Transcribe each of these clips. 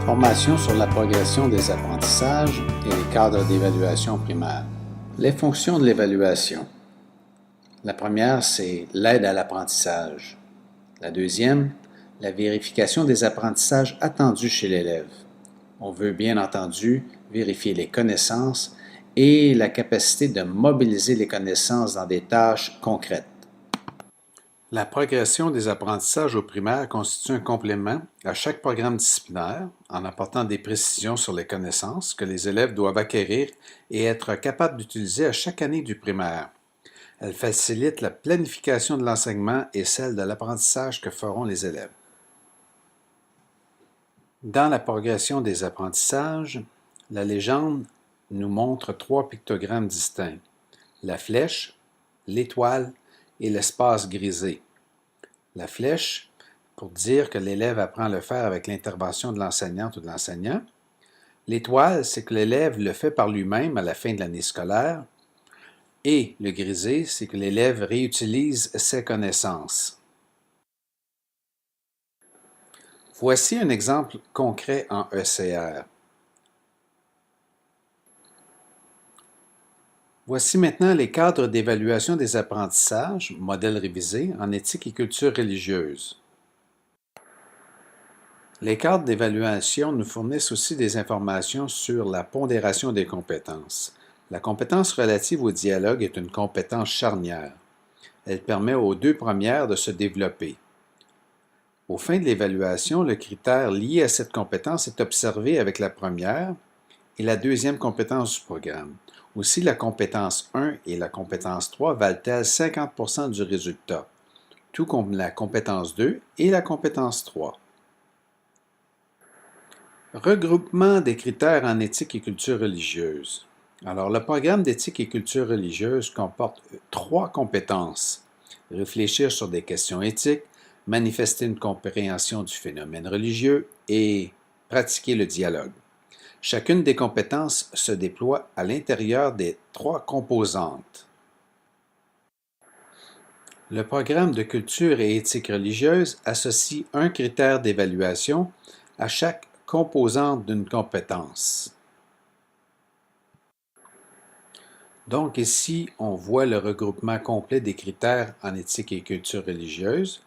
Informations sur la progression des apprentissages et les cadres d'évaluation primaire. Les fonctions de l'évaluation. La première, c'est l'aide à l'apprentissage. La deuxième, la vérification des apprentissages attendus chez l'élève. On veut bien entendu vérifier les connaissances et la capacité de mobiliser les connaissances dans des tâches concrètes. La progression des apprentissages au primaire constitue un complément à chaque programme disciplinaire en apportant des précisions sur les connaissances que les élèves doivent acquérir et être capables d'utiliser à chaque année du primaire. Elle facilite la planification de l'enseignement et celle de l'apprentissage que feront les élèves. Dans la progression des apprentissages, la légende nous montre 3 pictogrammes distincts: la flèche, l'étoile et l'espace grisé. La flèche, pour dire que l'élève apprend à le faire avec l'intervention de l'enseignante ou de l'enseignant. L'étoile, c'est que l'élève le fait par lui-même à la fin de l'année scolaire. Et le grisé, c'est que l'élève réutilise ses connaissances. Voici un exemple concret en ECR. Voici maintenant les cadres d'évaluation des apprentissages, modèle révisé, en éthique et culture religieuse. Les cadres d'évaluation nous fournissent aussi des informations sur la pondération des compétences. La compétence relative au dialogue est une compétence charnière. Elle permet aux 2 premières de se développer. Au fin de l'évaluation, le critère lié à cette compétence est observé avec la première et la deuxième compétence du programme. Aussi, la compétence 1 et la compétence 3 valent-elles 50% du résultat, tout comme la compétence 2 et la compétence 3. Regroupement des critères en éthique et culture religieuse. Alors, le programme d'éthique et culture religieuse comporte 3 compétences: réfléchir sur des questions éthiques, manifester une compréhension du phénomène religieux et pratiquer le dialogue. Chacune des compétences se déploie à l'intérieur des 3 composantes. Le programme de culture et éthique religieuse associe un critère d'évaluation à chaque composante d'une compétence. Donc ici, on voit le regroupement complet des critères en éthique et culture religieuse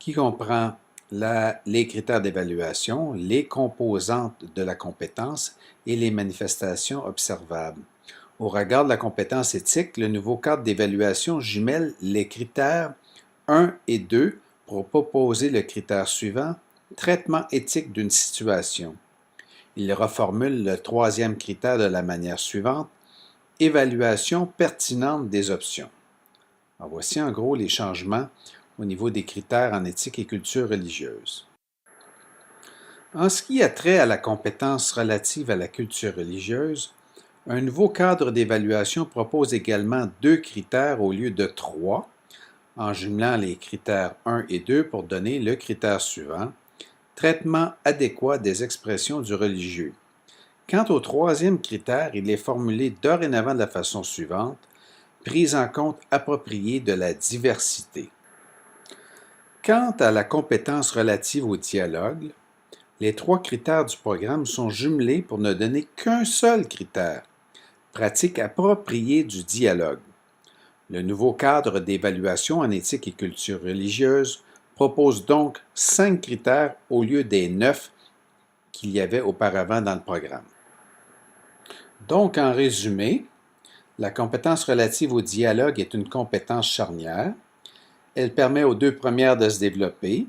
qui comprend les critères d'évaluation, les composantes de la compétence et les manifestations observables. Au regard de la compétence éthique, le nouveau cadre d'évaluation jumelle les critères 1 et 2 pour proposer le critère suivant: traitement éthique d'une situation. Il reformule le 3e critère de la manière suivante: évaluation pertinente des options. Alors voici en gros les changements au niveau des critères en éthique et culture religieuse. En ce qui a trait à la compétence relative à la culture religieuse, un nouveau cadre d'évaluation propose également 2 critères au lieu de 3, en jumelant les critères 1 et 2 pour donner le critère suivant: traitement adéquat des expressions du religieux. Quant au 3e critère, il est formulé dorénavant de la façon suivante: prise en compte appropriée de la diversité. Quant à la compétence relative au dialogue, les 3 critères du programme sont jumelés pour ne donner qu'un seul critère: pratique appropriée du dialogue. Le nouveau cadre d'évaluation en éthique et culture religieuse propose donc 5 critères au lieu des 9 qu'il y avait auparavant dans le programme. Donc, en résumé, la compétence relative au dialogue est une compétence charnière. Elle permet aux 2 premières de se développer.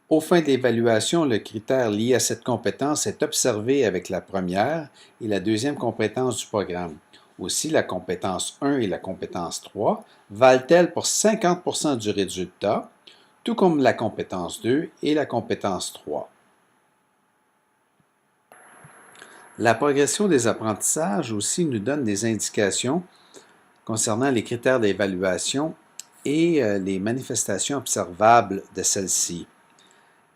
Au fin de l'évaluation, le critère lié à cette compétence est observé avec la première et la deuxième compétence du programme. Aussi, la compétence 1 et la compétence 3 valent-elles pour 50% du résultat, tout comme la compétence 2 et la compétence 3. La progression des apprentissages aussi nous donne des indications concernant les critères d'évaluation et les manifestations observables de celles-ci.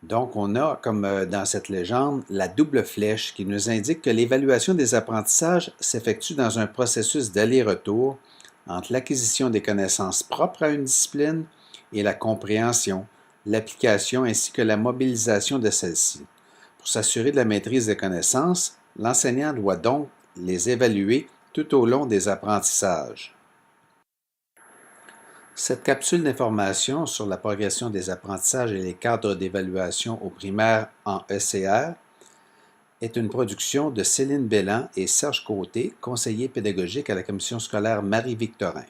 Donc, on a, comme dans cette légende, la double flèche qui nous indique que l'évaluation des apprentissages s'effectue dans un processus d'aller-retour entre l'acquisition des connaissances propres à une discipline et la compréhension, l'application ainsi que la mobilisation de celle-ci. Pour s'assurer de la maîtrise des connaissances, l'enseignant doit donc les évaluer tout au long des apprentissages. Cette capsule d'information sur la progression des apprentissages et les cadres d'évaluation au primaire en ECR est une production de Céline Belland et Serge Côté, conseiller pédagogique à la commission scolaire Marie-Victorin.